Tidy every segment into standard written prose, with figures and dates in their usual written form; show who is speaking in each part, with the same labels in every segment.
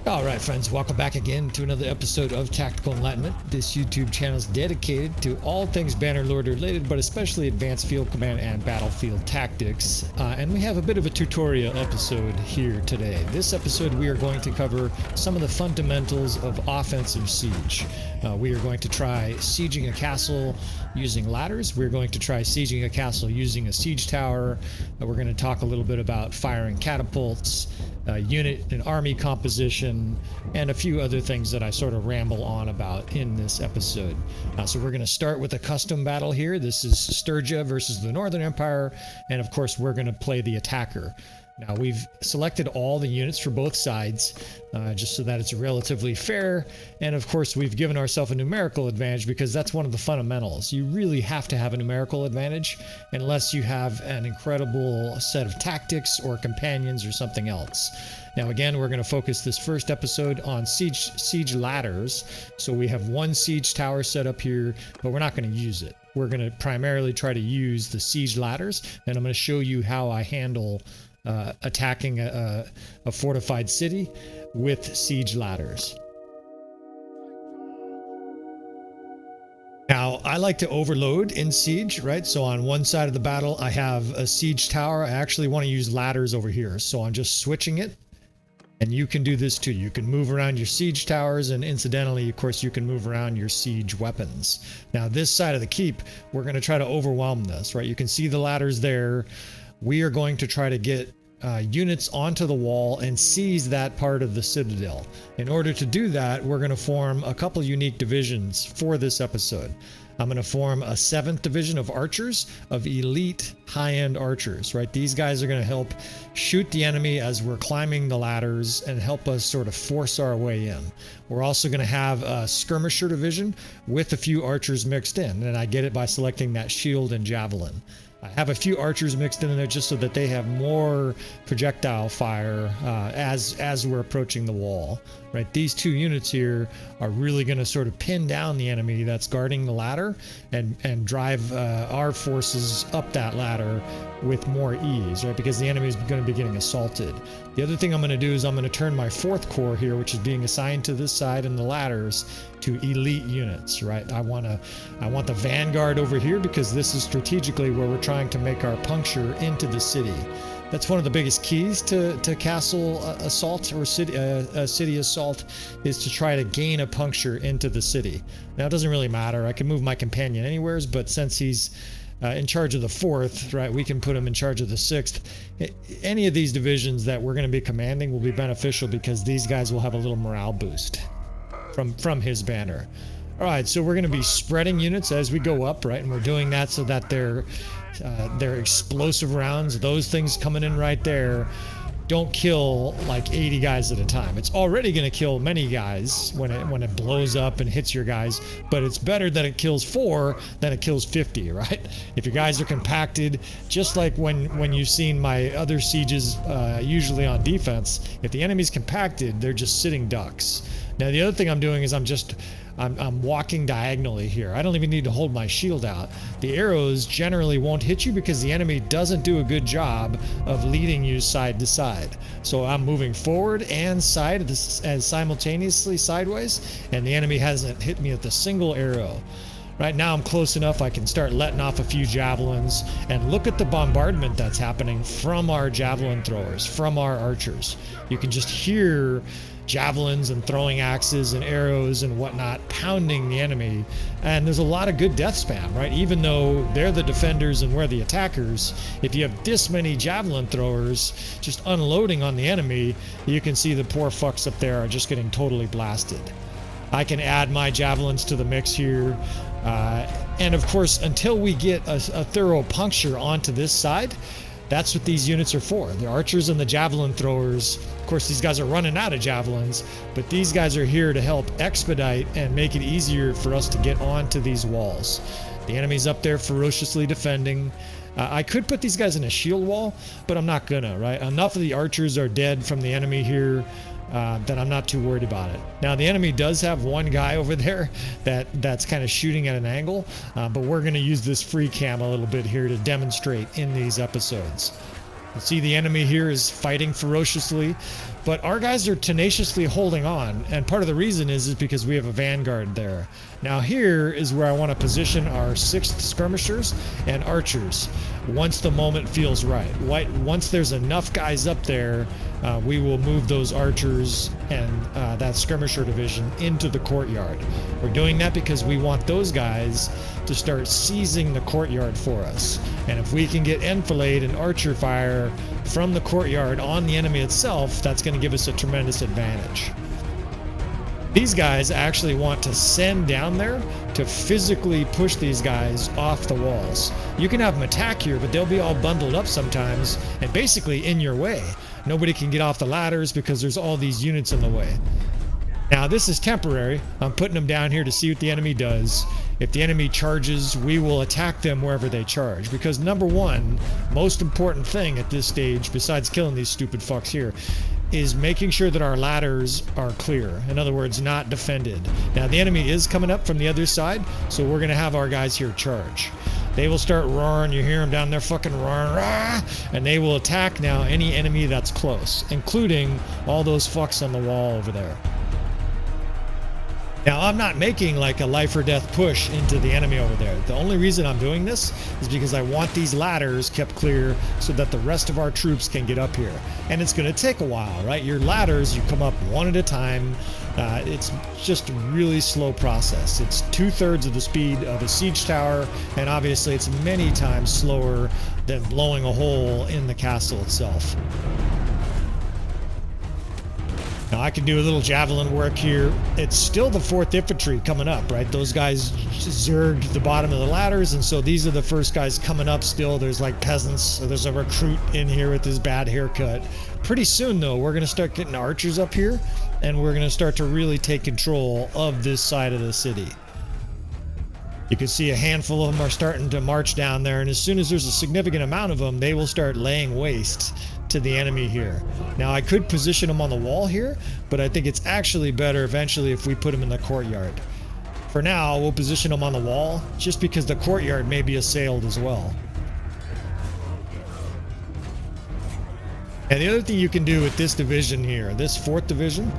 Speaker 1: All right, friends, welcome back again to another episode of Tactical Enlightenment. This YouTube channel is dedicated to all things Bannerlord related, but especially advanced field command and battlefield tactics. And we have a bit of a tutorial episode here today. This episode, we are going to cover some of the fundamentals of offensive siege. We are going to try sieging a castle using ladders. We're going to try sieging a castle using a siege tower. We're going to talk a little bit about firing catapults, unit and army composition, and a few other things that I sort of ramble on about in this episode. So we're going to start with a custom battle here. This is Sturgia versus the Northern Empire, and of course we're going to play the attacker. Now we've selected all the units for both sides just so that it's relatively fair, and of course we've given ourselves a numerical advantage because that's one of the fundamentals. You really have to have a numerical advantage unless you have an incredible set of tactics or companions or something else. Now again, we're going to focus this first episode on siege ladders. So we have one siege tower set up here, but we're not going to use it. We're going to primarily try to use the siege ladders, and I'm going to show you how I handle attacking a fortified city with siege ladders. Now, I like to overload in siege, right? So on one side of the battle, I have a siege tower. I actually want to use ladders over here. So I'm just switching it. And you can do this too. You can move around your siege towers, and incidentally, of course, you can move around your siege weapons. Now, this side of the keep, we're going to try to overwhelm this, right? You can see the ladders there. We are going to try to get units onto the wall and seize that part of the citadel. In order to do that, we're going to form a couple unique divisions for this episode. I'm going to form a 7th division of archers, of elite high-end archers, right? These guys are going to help shoot the enemy as we're climbing the ladders and help us sort of force our way in. We're also going to have a skirmisher division with a few archers mixed in, and I get it by selecting that shield and javelin. I have a few archers mixed in there just so that they have more projectile fire as we're approaching the wall, right? These two units here are really going to sort of pin down the enemy that's guarding the ladder and drive our forces up that ladder with more ease, right? Because the enemy is going to be getting assaulted. The other thing I'm going to do is I'm going to turn my 4th corps here, which is being assigned to this side and the ladders, to elite units, right? I want the vanguard over here because this is strategically where we're trying to make our puncture into the city. That's one of the biggest keys to castle assault or city assault, is to try to gain a puncture into the city. Now it doesn't really matter. I can move my companion anywheres, but since he's in charge of the 4th, right, we can put him in charge of the 6th. Any of these divisions that we're going to be commanding will be beneficial because these guys will have a little morale boost from his banner. All right, so we're going to be spreading units as we go up, right? And we're doing that so that they're explosive rounds, those things coming in right there, don't kill like 80 guys at a time. It's already going to kill many guys when it blows up and hits your guys, but it's better that it kills 4 than it kills 50, right? If your guys are compacted, just like when you've seen my other sieges, usually on defense, if the enemy's compacted, they're just sitting ducks. Now the other thing I'm doing is I'm walking diagonally here. I don't even need to hold my shield out. The arrows generally won't hit you because the enemy doesn't do a good job of leading you side to side. So I'm moving forward and simultaneously sideways, and the enemy hasn't hit me with a single arrow. Right now I'm close enough I can start letting off a few javelins, and look at the bombardment that's happening from our javelin throwers, from our archers. You can just hear javelins and throwing axes and arrows and whatnot pounding the enemy, and there's a lot of good death spam, right? Even though they're the defenders and we're the attackers, if you have this many javelin throwers just unloading on the enemy, you can see the poor fucks up there are just getting totally blasted. I can add my javelins to the mix here, and of course until we get a thorough puncture onto this side, that's what these units are for. The archers and the javelin throwers. Of course, these guys are running out of javelins, but these guys are here to help expedite and make it easier for us to get onto these walls. The enemy's up there ferociously defending. I could put these guys in a shield wall, but I'm not gonna, right? Enough of the archers are dead from the enemy here that I'm not too worried about it. Now the enemy does have one guy over there that's kind of shooting at an angle, but we're going to use this free cam a little bit here to demonstrate in these episodes. You see the enemy here is fighting ferociously, but our guys are tenaciously holding on, and part of the reason is because we have a vanguard there. Now here is where I want to position our 6th skirmishers and archers once the moment feels right. Once there's enough guys up there, we will move those archers and that skirmisher division into the courtyard. We're doing that because we want those guys to start seizing the courtyard for us. And if we can get enfilade and archer fire from the courtyard on the enemy itself, that's going to give us a tremendous advantage. These guys actually want to send down there to physically push these guys off the walls. You can have them attack here, but they'll be all bundled up sometimes and basically in your way. Nobody can get off the ladders because there's all these units in the way. Now this is temporary. I'm putting them down here to see what the enemy does. If the enemy charges, we will attack them wherever they charge. Because number one, most important thing at this stage, besides killing these stupid fucks here, is making sure that our ladders are clear. In other words, not defended. Now the enemy is coming up from the other side, so we're going to have our guys here charge. They will start roaring. You hear them down there fucking roaring, rah, and they will attack now any enemy that's close, including all those fucks on the wall over there. Now, I'm not making like a life or death push into the enemy over there. The only reason I'm doing this is because I want these ladders kept clear so that the rest of our troops can get up here. And it's going to take a while, right? Your ladders, you come up one at a time. It's just a really slow process. It's 2/3 of the speed of a siege tower, and obviously it's many times slower than blowing a hole in the castle itself. Now I can do a little javelin work here. It's still the 4th Infantry coming up, right? Those guys zerged the bottom of the ladders, and so these are the first guys coming up still. There's like peasants. So there's a recruit in here with his bad haircut. Pretty soon, though, we're going to start getting archers up here, and we're going to start to really take control of this side of the city. You can see a handful of them are starting to march down there, and as soon as there's a significant amount of them, they will start laying waste to the enemy here. Now I could position them on the wall here, but I think it's actually better eventually if we put them in the courtyard. For now, we'll position them on the wall, just because the courtyard may be assailed as well. And the other thing you can do with this division here, this 4th division,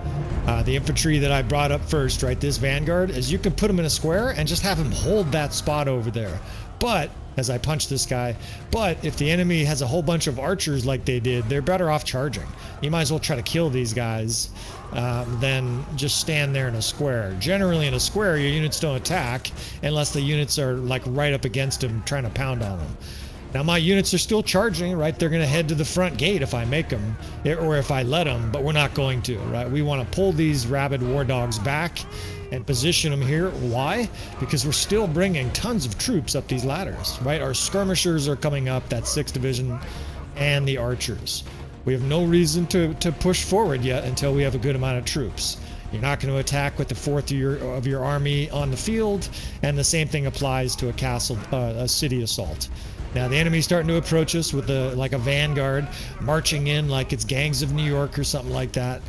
Speaker 1: the infantry that I brought up first, right, this vanguard, is you can put them in a square and just have them hold that spot over there. But, as I punch this guy, but if the enemy has a whole bunch of archers like they did, they're better off charging. You might as well try to kill these guys than just stand there in a square. Generally in a square, your units don't attack unless the units are like right up against them trying to pound on them. Now my units are still charging, right? They're going to head to the front gate if I make them, or if I let them, but we're not going to, right? We want to pull these rabid war dogs back and position them here. Why? Because we're still bringing tons of troops up these ladders, right? Our skirmishers are coming up, that 6th division, and the archers. We have no reason to push forward yet until we have a good amount of troops. You're not going to attack with the 4th of your army on the field, and the same thing applies to a city assault. Now the enemy's starting to approach us with like a vanguard marching in like it's gangs of New York or something like that.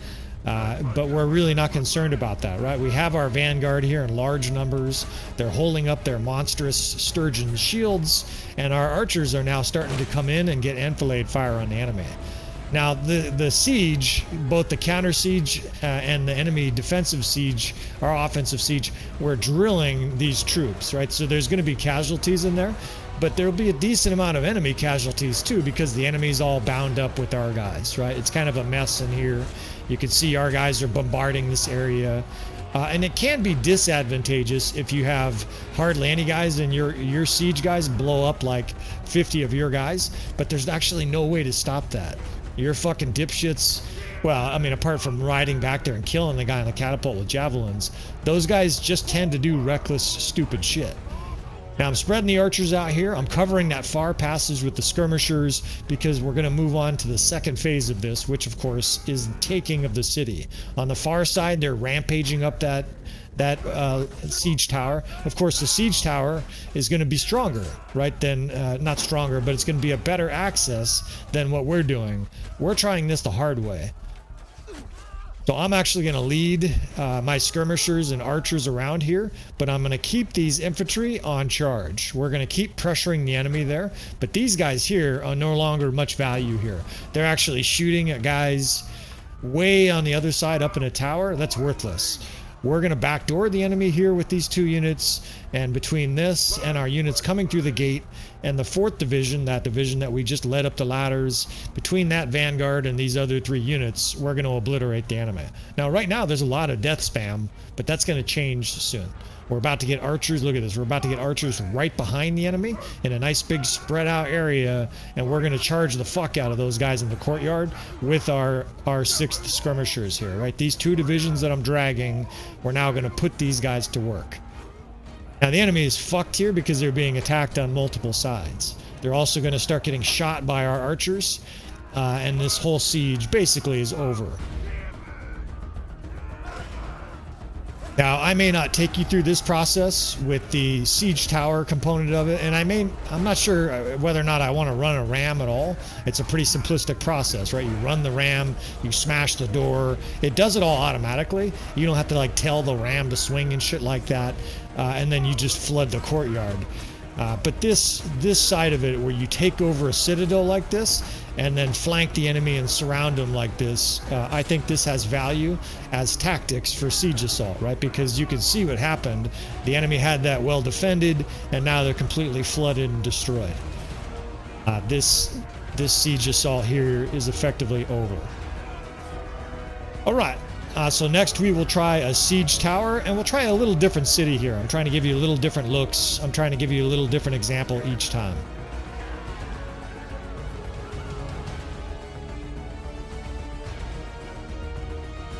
Speaker 1: But we're really not concerned about that, right? We have our vanguard here in large numbers. They're holding up their monstrous Sturgian shields, and our archers are now starting to come in and get enfilade fire on the enemy. Now the siege, both the counter siege and the enemy defensive siege, our offensive siege, we're drilling these troops, right? So there's going to be casualties in there, but there'll be a decent amount of enemy casualties too, because the enemy's all bound up with our guys, right? It's kind of a mess in here. You can see our guys are bombarding this area. And it can be disadvantageous if you have hardly any guys and your siege guys blow up like 50 of your guys, but there's actually no way to stop that. Your fucking dipshits, well, I mean, apart from riding back there and killing the guy on the catapult with javelins, those guys just tend to do reckless, stupid shit. Now I'm spreading the archers out here. I'm covering that far passage with the skirmishers because we're going to move on to the 2nd phase of this, which of course is the taking of the city. On the far side, they're rampaging up that siege tower. Of course, the siege tower is going to be stronger, right? Not stronger, but it's going to be a better access than what we're doing. We're trying this the hard way. So I'm actually going to lead my skirmishers and archers around here, but I'm going to keep these infantry on charge. We're going to keep pressuring the enemy there, but these guys here are no longer much value here. They're actually shooting at guys way on the other side up in a tower. That's worthless. We're going to backdoor the enemy here with these 2 units, and between this and our units coming through the gate and the 4th division, that division that we just led up the ladders, between that vanguard and these other 3 units, we're going to obliterate the enemy. Now right now there's a lot of death spam, but that's going to change soon. We're about to get archers, look at this, we're about to get archers right behind the enemy in a nice big spread out area, and we're going to charge the fuck out of those guys in the courtyard with our 6th skirmishers here, right? These 2 divisions that I'm dragging, we're now going to put these guys to work. Now the enemy is fucked here because they're being attacked on multiple sides. They're also going to start getting shot by our archers, and this whole siege basically is over. Now, I may not take you through this process with the siege tower component of it, and I'm not sure whether or not I want to run a ram at all. It's a pretty simplistic process, right? You run the ram, you smash the door. It does it all automatically. You don't have to like tell the ram to swing and shit like that, and then you just flood the courtyard. But this side of it, where you take over a citadel like this and then flank the enemy and surround them like this, I think this has value as tactics for siege assault, right? Because you can see what happened. The enemy had that well defended, and now they're completely flooded and destroyed. This siege assault here is effectively over. All right. So next we will try a siege tower, and we'll try a little different city here. I'm trying to give you a little different looks. I'm trying to give you a little different example each time.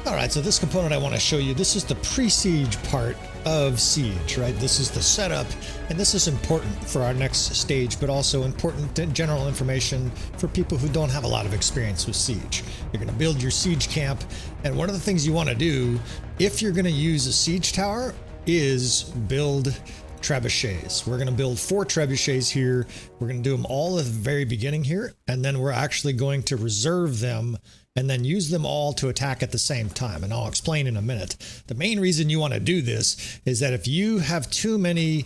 Speaker 1: All right, so this component I want to show you, this is the pre-siege part of siege, right? This is the setup, and this is important for our next stage, but also important general information for people who don't have a lot of experience with siege. You're going to build your siege camp, and one of the things you want to do if you're going to use a siege tower is build trebuchets. We're going to build 4 trebuchets here. We're going to do them all at the very beginning here, and then we're actually going to reserve them and then use them all to attack at the same time. And I'll explain in a minute. The main reason you want to do this is that if you have too many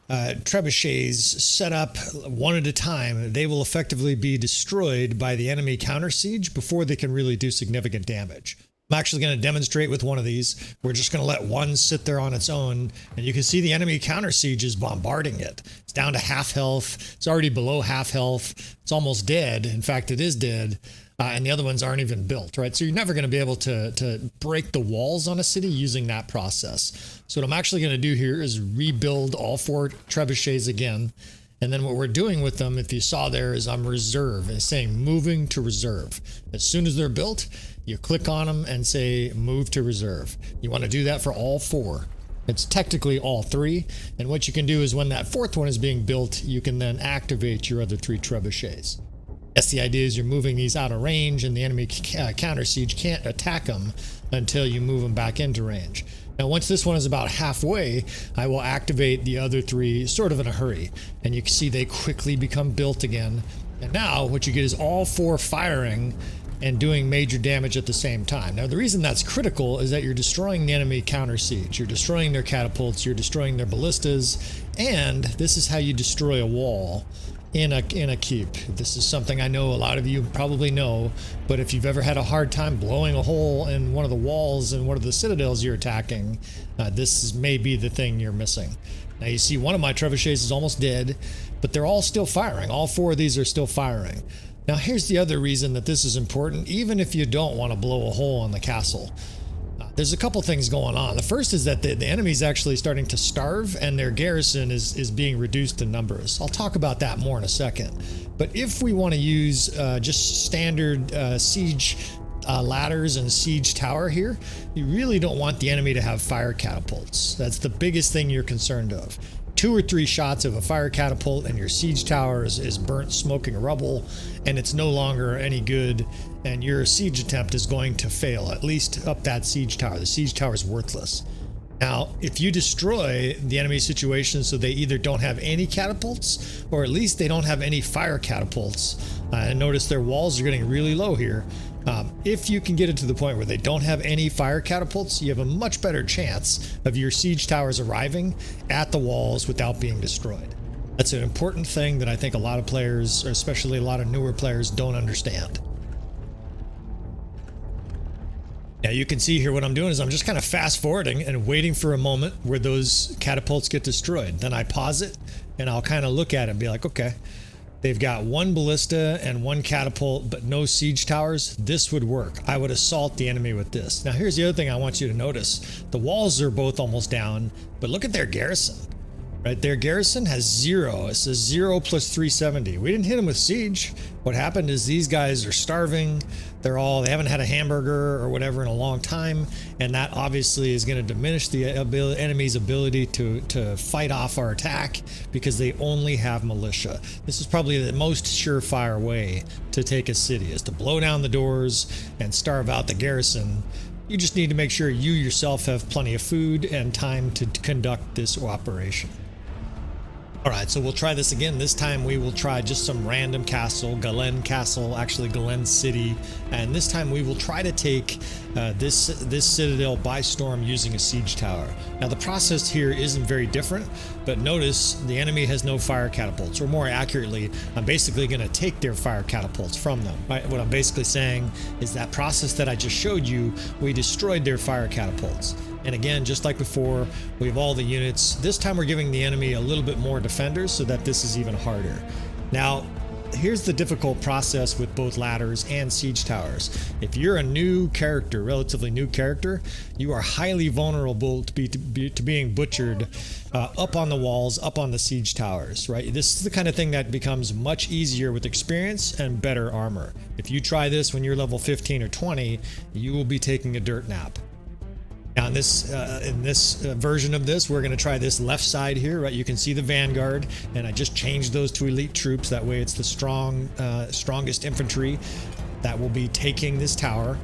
Speaker 1: trebuchets set up one at a time, they will effectively be destroyed by the enemy counter siege before they can really do significant damage. I'm actually going to demonstrate with one of these. We're just going to let one sit there on its own, and you can see the enemy counter siege is bombarding it. It's down to half health. It's already below half health. It's almost dead. In fact, it is dead. And the other ones aren't even built, right? So you're never going to be able to break the walls on a city using that process. So what I'm actually going to do here is rebuild all 4 trebuchets again. And then what we're doing with them, if you saw there, is I'm reserve. It's saying moving to reserve. As soon as they're built, you click on them and say move to reserve. You want to do that for all 4. It's technically all 3. And what you can do is when that 4th one is being built, you can then activate your other 3 trebuchets. Yes, the idea is you're moving these out of range, and the enemy counter siege can't attack them until you move them back into range. Now, once this one is about halfway, I will activate the other 3 sort of in a hurry, and you can see they quickly become built again. And now what you get is all 4 firing and doing major damage at the same time. Now, the reason that's critical is that you're destroying the enemy counter siege. You're destroying their catapults, you're destroying their ballistas, and this is how you destroy a wall in a keep. This is something I know a lot of you probably know, but if you've ever had a hard time blowing a hole in one of the walls in one of the citadels you're attacking, this may be the thing you're missing. Now you see one of my trebuchets is almost dead, but they're all still firing. All 4 of these are still firing. Now here's the other reason that this is important, even if you don't want to blow a hole in the castle. There's a couple things going on. The first is that the enemy's actually starting to starve, and their garrison is being reduced in numbers. I'll talk about that more in a second. But if we want to use just standard siege ladders and siege tower here, you really don't want the enemy to have fire catapults. That's the biggest thing you're concerned of. 2 or 3 shots of a fire catapult and your siege tower is burnt, smoking rubble, and it's no longer any good, and your siege attempt is going to fail, at least up that siege tower. The siege tower is worthless. Now, if you destroy the enemy situation so they either don't have any catapults or at least they don't have any fire catapults, and notice their walls are getting really low here. If you can get it to the point where they don't have any fire catapults, you have a much better chance of your siege towers arriving at the walls without being destroyed. That's an important thing that I think a lot of players, or especially a lot of newer players, don't understand. Now you can see here what I'm doing is I'm just kind of fast forwarding and waiting for a moment where those catapults get destroyed. Then I pause it and I'll kind of look at it and be like, okay, they've got one ballista and one catapult, but no siege towers. This would work. I would assault the enemy with this. Now here's the other thing I want you to notice. The walls are both almost down, but look at their garrison. Right, their garrison has 0. It says 0 plus 370. We didn't hit them with siege. What happened is these guys are starving. They haven't had a hamburger or whatever in a long time, and that obviously is going to diminish the enemy's ability to fight off our attack because they only have militia. This is probably the most surefire way to take a city, is to blow down the doors and starve out the garrison. You just need to make sure you yourself have plenty of food and time to conduct this operation. All right, so we'll try this again. This time we will try just some random castle, Galen Castle, actually Galen City. And this time we will try to take this citadel by storm using a siege tower. Now the process here isn't very different, but notice the enemy has no fire catapults, or more accurately, I'm basically going to take their fire catapults from them. Right? What I'm basically saying is that process that I just showed you, we destroyed their fire catapults. And again, just like before, we have all the units. This time we're giving the enemy a little bit more defenders so that this is even harder. Now, here's the difficult process with both ladders and siege towers. If you're a new character, relatively new character, you are highly vulnerable to being butchered up on the walls, up on the siege towers, right? This is the kind of thing that becomes much easier with experience and better armor. If you try this when you're level 15 or 20, you will be taking a dirt nap. Now in this version of this, we're going to try this left side here, right? You can see the vanguard, and I just changed those to elite troops. That way it's the strongest infantry that will be taking this tower.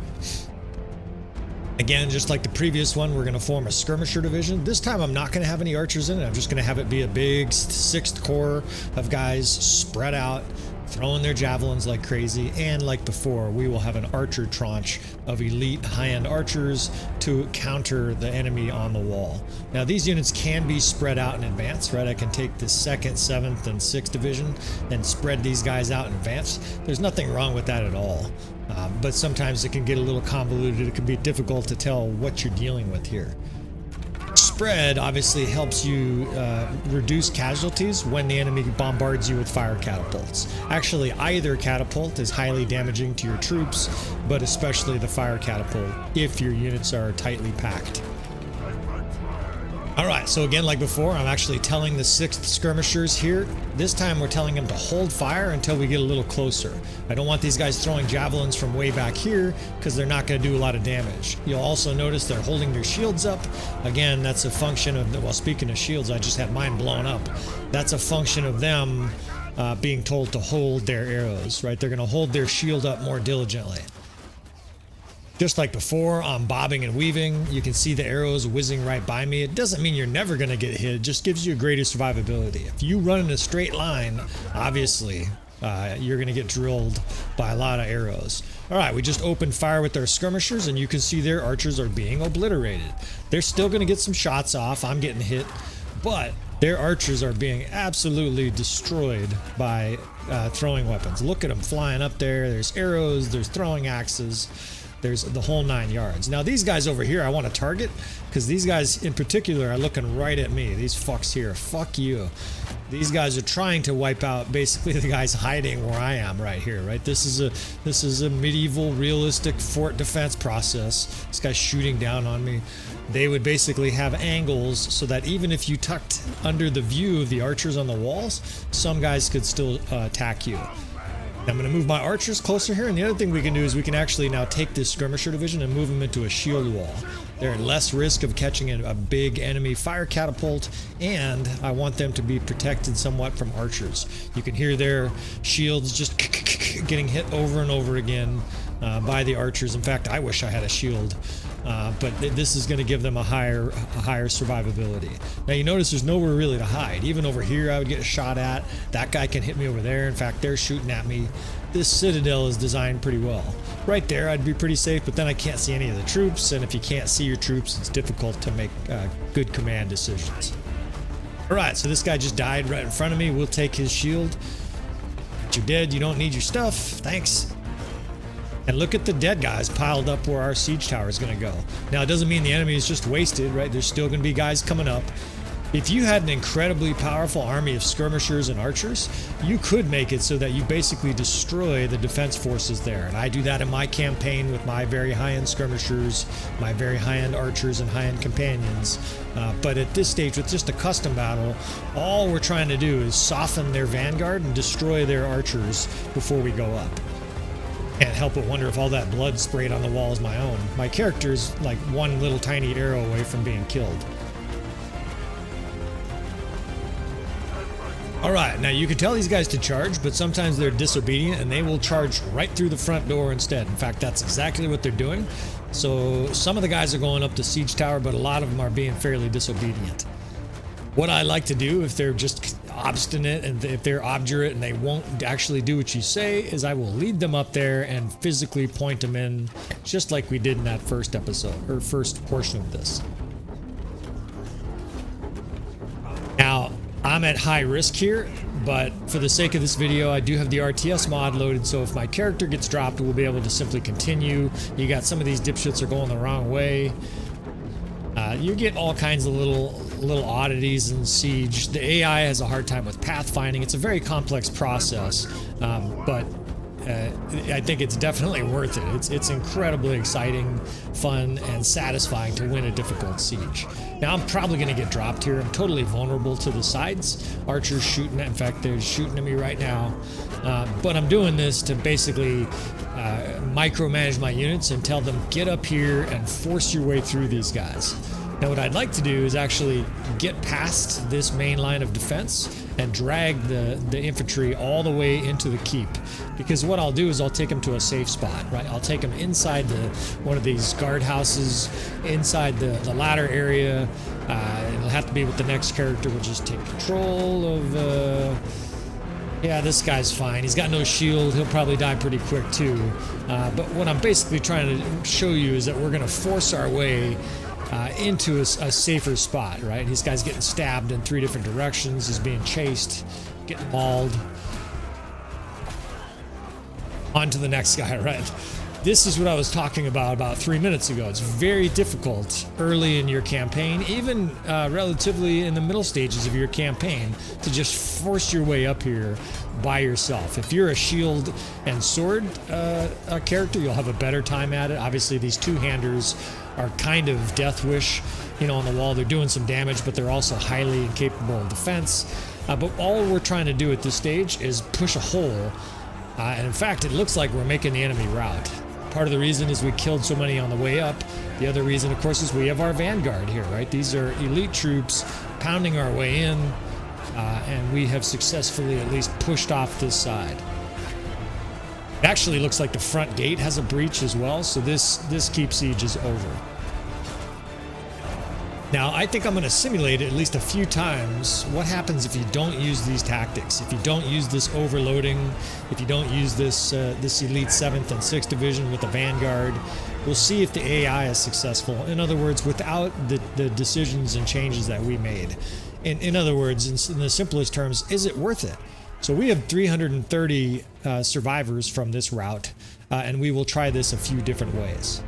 Speaker 1: Again, just like the previous one, we're going to form a skirmisher division. This time I'm not going to have any archers in it. I'm just going to have it be a big 6th corps of guys spread out, throwing their javelins like crazy. And like before, we will have an archer tranche of elite high-end archers to counter the enemy on the wall. Now these units can be spread out in advance, right? I can take the 2nd, 7th, and 6th division and spread these guys out in advance. There's nothing wrong with that at all. But sometimes it can get a little convoluted. It can be difficult to tell what you're dealing with here. Spread obviously helps you reduce casualties when the enemy bombards you with fire catapults. Actually, either catapult is highly damaging to your troops, but especially the fire catapult if your units are tightly packed. All right, so again, like before, I'm actually telling the 6th skirmishers here. This time we're telling them to hold fire until we get a little closer. I don't want these guys throwing javelins from way back here because they're not going to do a lot of damage. You'll also notice they're holding their shields up. Again, that's a function of, well, speaking of shields, I just had mine blown up. That's a function of them being told to hold their arrows, right? They're going to hold their shield up more diligently. Just like before, I'm bobbing and weaving. You can see the arrows whizzing right by me. It doesn't mean you're never going to get hit. It just gives you greater survivability. If you run in a straight line, obviously, you're going to get drilled by a lot of arrows. All right, we just opened fire with our skirmishers, and you can see their archers are being obliterated. They're still going to get some shots off. I'm getting hit, but their archers are being absolutely destroyed by throwing weapons. Look at them flying up there. There's arrows. There's throwing axes. There's the whole 9 yards. Now these guys over here I want to target because these guys in particular are looking right at me. These fucks here, fuck you. These guys are trying to wipe out basically the guys hiding where I am right here, right? This is a medieval realistic fort defense process. This guy's shooting down on me. They would basically have angles so that even if you tucked under the view of the archers on the walls, some guys could still attack you. I'm going to move my archers closer here, and the other thing we can do is we can actually now take this skirmisher division and move them into a shield wall. They're at less risk of catching a big enemy fire catapult, and I want them to be protected somewhat from archers. You can hear their shields just getting hit over and over again by the archers. In fact, I wish I had a shield but this is going to give them a higher survivability. Now you notice there's nowhere really to hide. Even over here I would get shot at. That guy can hit me over there. In fact, they're shooting at me. This citadel is designed pretty well. Right there I'd be pretty safe, but then I can't see any of the troops, and if you can't see your troops, it's difficult to make good command decisions. Alright, so this guy just died right in front of me. We'll take his shield. But you're dead, you don't need your stuff. Thanks. And look at the dead guys piled up where our siege tower is going to go. Now, it doesn't mean the enemy is just wasted, right? There's still going to be guys coming up. If you had an incredibly powerful army of skirmishers and archers, you could make it so that you basically destroy the defense forces there. And I do that in my campaign with my very high-end skirmishers, my very high-end archers and high-end companions. But at this stage, with just a custom battle, all we're trying to do is soften their vanguard and destroy their archers before we go up. Can't help but wonder if all that blood sprayed on the wall is my own. My character's like one little tiny arrow away from being killed. Alright, now you can tell these guys to charge, but sometimes they're disobedient and they will charge right through the front door instead. In fact, that's exactly what they're doing. So some of the guys are going up the siege tower, but a lot of them are being fairly disobedient. What I like to do if they're just obstinate and if they're obdurate and they won't actually do what you say is I will lead them up there and physically point them in, just like we did in that first episode or first portion of this. Now, I'm at high risk here, but for the sake of this video, I do have the RTS mod loaded, so if my character gets dropped, we'll be able to simply continue. You got some of these dipshits are going the wrong way. You get all kinds of little oddities in Siege. The AI has a hard time with pathfinding. It's a very complex process, but I think it's definitely worth it. It's incredibly exciting, fun, and satisfying to win a difficult siege. Now I'm probably going to get dropped here. I'm totally vulnerable to the sides. Archers shooting, in fact they're shooting at me right now. But I'm doing this to basically micromanage my units and tell them get up here and force your way through these guys. Now what I'd like to do is actually get past this main line of defense and drag the infantry all the way into the keep, because what I'll do is I'll take them to a safe spot, right? I'll take them inside one of these guardhouses, inside the ladder area. It'll have to be with the next character. We'll just take control of yeah, this guy's fine. He's got no shield. He'll probably die pretty quick too. But what I'm basically trying to show you is that we're going to force our way into a safer spot, right? This guy's getting stabbed in 3 different directions. He's being chased, getting mauled. On to the next guy, right? This is what I was talking about 3 minutes ago. It's very difficult early in your campaign, even relatively in the middle stages of your campaign, to just force your way up here by yourself. If you're a shield and sword character, you'll have a better time at it. Obviously, these two-handers are kind of death wish, you know, on the wall. They're doing some damage, but they're also highly incapable of defense. But all we're trying to do at this stage is push a hole. And in fact, it looks like we're making the enemy rout. Part of the reason is we killed so many on the way up. The other reason, of course, is we have our vanguard here, right? These are elite troops pounding our way in, and we have successfully at least pushed off this side. It actually looks like the front gate has a breach as well, so this keep siege is over. Now, I think I'm going to simulate it at least a few times. What happens if you don't use these tactics? If you don't use this overloading, if you don't use this elite 7th and 6th division with the vanguard, we'll see if the AI is successful. In other words, without the decisions and changes that we made. In other words, in the simplest terms, is it worth it? So we have 330 survivors from this route, and we will try this a few different ways.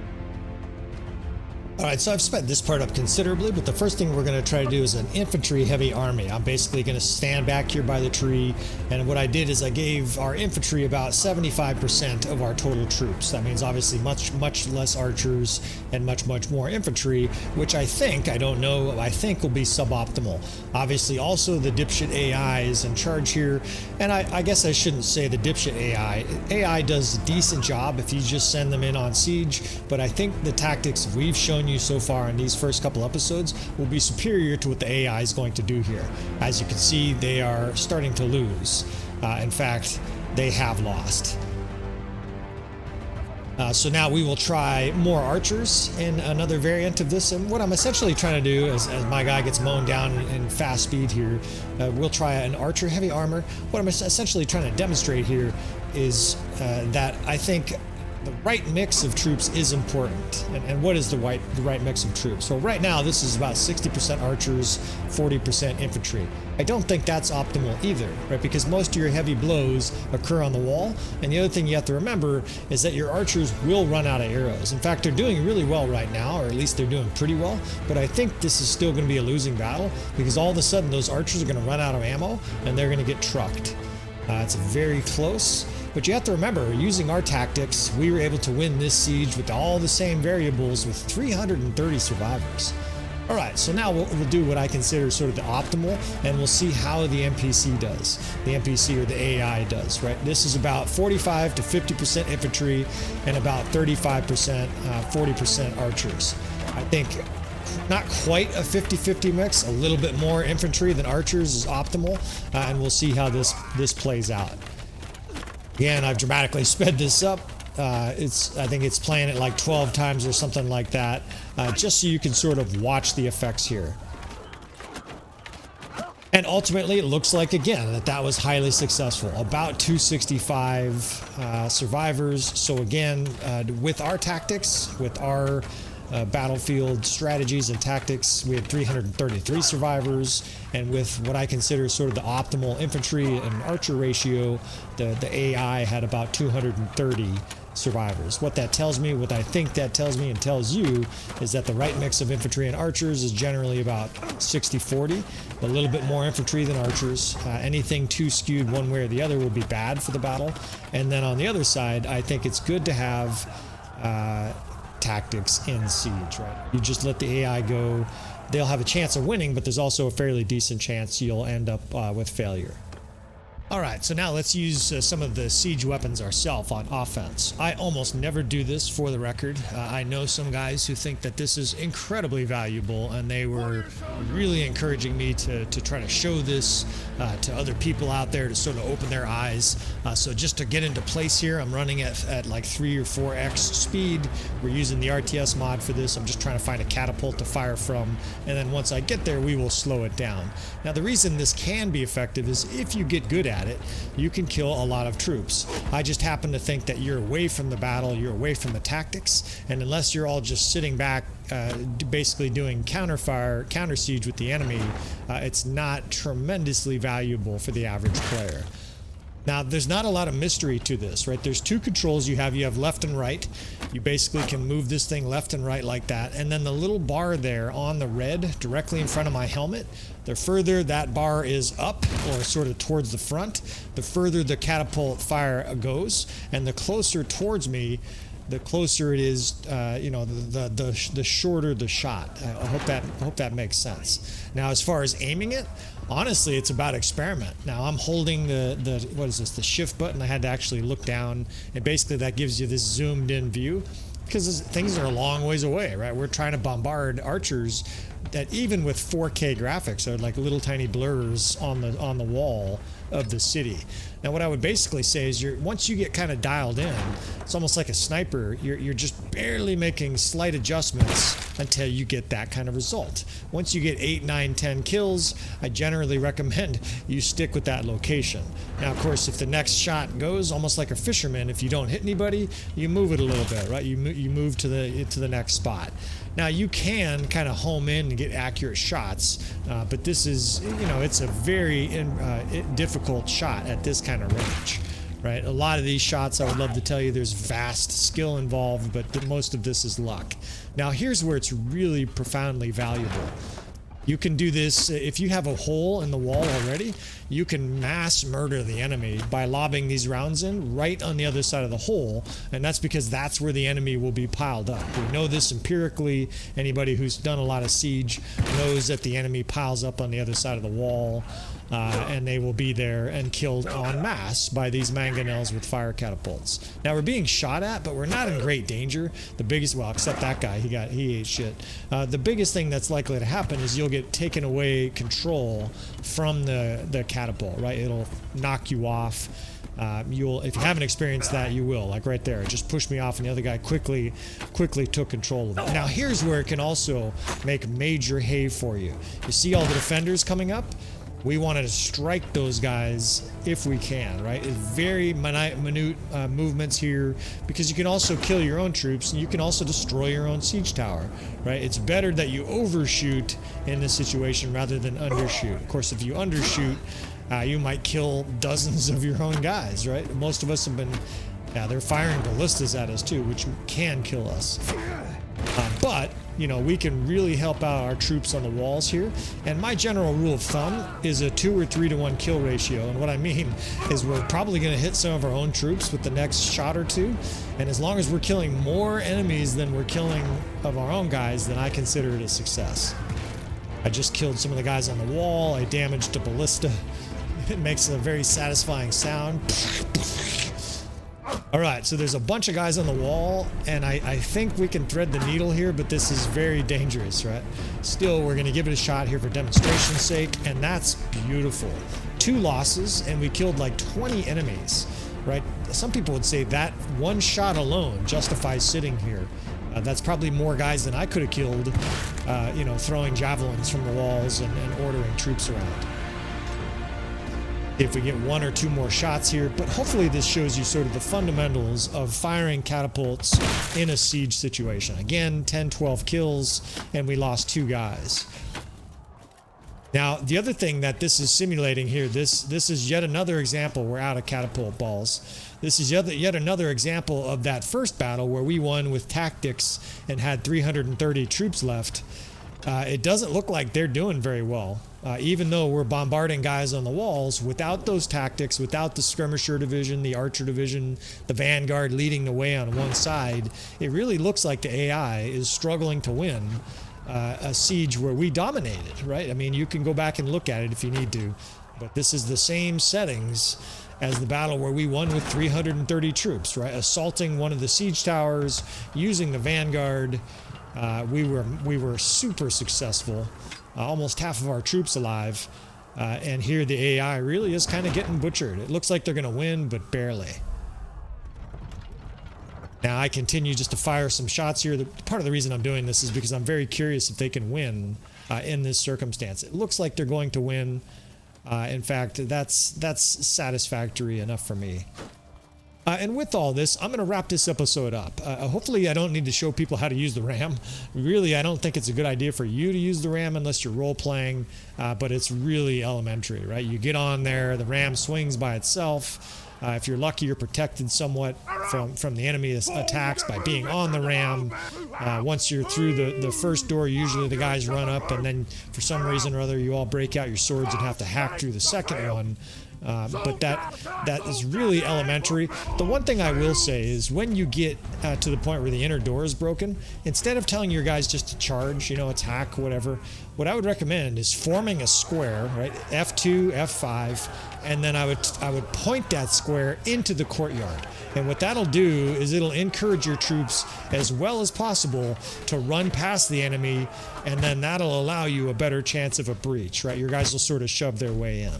Speaker 1: Alright, so I've sped this part up considerably, but the first thing we're going to try to do is an infantry heavy army. I'm basically going to stand back here by the tree, and what I did is I gave our infantry about 75% of our total troops. That means obviously much less archers and much more infantry, which I don't know, I think will be suboptimal. Obviously also the dipshit AI is in charge here, and I guess I shouldn't say the dipshit AI. AI does a decent job if you just send them in on siege, but I think the tactics we've shown you so far in these first couple episodes will be superior to what the AI is going to do here. As you can see, they are starting to lose. In fact, they have lost. So now we will try more archers in another variant of this. And what I'm essentially trying to do as my guy gets mown down in fast speed here, we'll try an archer heavy armor. What I'm essentially trying to demonstrate here is that I think the right mix of troops is important. And what is the right mix of troops? So right now this is about 60% archers, 40% infantry. I don't think that's optimal either, right? Because most of your heavy blows occur on the wall. And the other thing you have to remember is that your archers will run out of arrows. In fact, they're doing really well right now, or at least they're doing pretty well. But I think this is still going to be a losing battle because all of a sudden those archers are going to run out of ammo and they're going to get trucked. It's very close. But you have to remember, using our tactics, we were able to win this siege with all the same variables with 330 survivors. All right, so now we'll do what I consider sort of the optimal, and we'll see how the NPC does. The NPC or the AI does, right? This is about 45 to 50% infantry and about 35%, 40% archers. I think not quite a 50-50 mix, a little bit more infantry than archers is optimal, and we'll see how this plays out. Again, I've dramatically sped this up. I think it's playing it like 12 times or something like that, just so you can sort of watch the effects here. And ultimately, it looks like, again, that was highly successful. About 265 survivors. So again, with our tactics, with our battlefield strategies and tactics, we had 333 survivors, and with what I consider sort of the optimal infantry and archer ratio, the AI had about 230 survivors. What that tells me, what I think that tells me and tells you, is that the right mix of infantry and archers is generally about 60-40, a little bit more infantry than archers. Anything too skewed one way or the other will be bad for the battle. And then on the other side, I think it's good to have tactics in siege, right? You just let the AI go. They'll have a chance of winning, but there's also a fairly decent chance you'll end up with failure. All right, so now let's use some of the siege weapons ourselves on offense. I almost never do this, for the record. I know some guys who think that this is incredibly valuable, and they were really encouraging me to try to show this to other people out there to sort of open their eyes. So just to get into place here, I'm running at like 3 or 4x speed. We're using the RTS mod for this. I'm just trying to find a catapult to fire from, and then once I get there, we will slow it down. Now, the reason this can be effective is if you get good at it, you can kill a lot of troops. I just happen to think that you're away from the battle, you're away from the tactics, and unless you're all just sitting back basically doing counter siege with the enemy, it's not tremendously valuable for the average player. Now, there's not a lot of mystery to this, right? There's two controls you have. You have left and right. You basically can move this thing left and right like that. And then the little bar there on the red directly in front of my helmet, the further that bar is up or sort of towards the front, the further the catapult fire goes. And the closer towards me, the closer it is, the shorter the shot. I hope that makes sense. Now, as far as aiming it, honestly, it's about experiment. Now, I'm holding the shift button. I had to actually look down, and basically that gives you this zoomed in view because things are a long ways away, right? We're trying to bombard archers that even with 4K graphics are like little tiny blurs on the wall of the city. Now, what I would basically say is once you get kind of dialed in, it's almost like a sniper. You're just barely making slight adjustments until you get that kind of result. Once you get 8, 9, 10 kills, I generally recommend you stick with that location. Now, of course, if the next shot goes almost like a fisherman, if you don't hit anybody, you move it a little bit, right? You move to the next spot. Now, you can kind of home in and get accurate shots, but this is, it's a very difficult shot at this kind of range, right? A lot of these shots, I would love to tell you there's vast skill involved, but most of this is luck. Now, here's where it's really profoundly valuable. You can do this if you have a hole in the wall already. You can mass murder the enemy by lobbing these rounds in right on the other side of the hole, and that's because that's where the enemy will be piled up. We know this empirically. Anybody who's done a lot of siege knows that the enemy piles up on the other side of the wall, and they will be there and killed en masse by these mangonels with fire catapults. Now, we're being shot at, but we're not in great danger. The biggest, well, except that guy, he ate shit. The biggest thing that's likely to happen is you'll get taken away control from the catapult, right? It'll knock you off. If you haven't experienced that, you will. Like right there, it just pushed me off, and the other guy quickly took control of it. Now here's where it can also make major hay for you. You see all the defenders coming up? We wanted to strike those guys if we can, right? It's very minute movements here, because you can also kill your own troops, and you can also destroy your own siege tower, right? It's better that you overshoot in this situation rather than undershoot. Of course, if you undershoot, you might kill dozens of your own guys, right? Most of us have been, they're firing ballistas at us too, which can kill us. But, you know, we can really help out our troops on the walls here. And my general rule of thumb is a 2 or 3 to 1 kill ratio. And what I mean is we're probably going to hit some of our own troops with the next shot or two. And as long as we're killing more enemies than we're killing of our own guys, then I consider it a success. I just killed some of the guys on the wall. I damaged a ballista. It makes a very satisfying sound. All right, so there's a bunch of guys on the wall, and I think we can thread the needle here, but this is very dangerous, right? Still, we're going to give it a shot here for demonstration's sake, and that's beautiful. 2 losses, and we killed like 20 enemies, right? Some people would say that one shot alone justifies sitting here. That's probably more guys than I could have killed, you know, throwing javelins from the walls and ordering troops around. If we get 1 or 2 more shots here, but hopefully this shows you sort of the fundamentals of firing catapults in a siege situation. Again, 10-12 kills, and we lost 2 guys. Now, the other thing that this is simulating here, this is yet another example. We're out of catapult balls. This is yet another example of that first battle where we won with tactics and had 330 troops left. It doesn't look like they're doing very well. Even though we're bombarding guys on the walls, without those tactics, without the skirmisher division, the archer division, the vanguard leading the way on one side, it really looks like the AI is struggling to win a siege where we dominated, right? I mean, you can go back and look at it if you need to, but this is the same settings as the battle where we won with 330 troops, right? Assaulting one of the siege towers, using the vanguard. We were super successful. Almost half of our troops alive, and here the AI really is kind of getting butchered. It looks like they're going to win, but barely. Now I continue just to fire some shots here. Part of the reason I'm doing this is because I'm very curious if they can win in this circumstance. It looks like they're going to win. In fact, that's satisfactory enough for me. And with all this, I'm going to wrap this episode up. Hopefully I don't need to show people how to use the RAM. Really, I don't think it's a good idea for you to use the RAM unless you're role-playing, but it's really elementary, right? You get on there, the RAM swings by itself. If you're lucky, you're protected somewhat from the enemy attacks by being on the RAM. Once you're through the first door, usually the guys run up, and then for some reason or other, you all break out your swords and have to hack through the second one. But that is really elementary. The one thing I will say is when you get to the point where the inner door is broken, instead of telling your guys just to charge, you know, attack, whatever, what I would recommend is forming a square, right? F2, F5, and then I would point that square into the courtyard. And what that'll do is it'll encourage your troops as well as possible to run past the enemy, and then that'll allow you a better chance of a breach, right? Your guys will sort of shove their way in.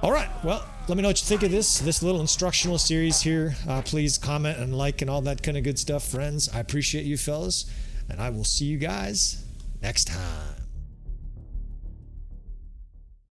Speaker 1: All right, well, let me know what you think of this little instructional series here. Please comment and like and all that kind of good stuff, friends. I appreciate you fellas, and I will see you guys next time.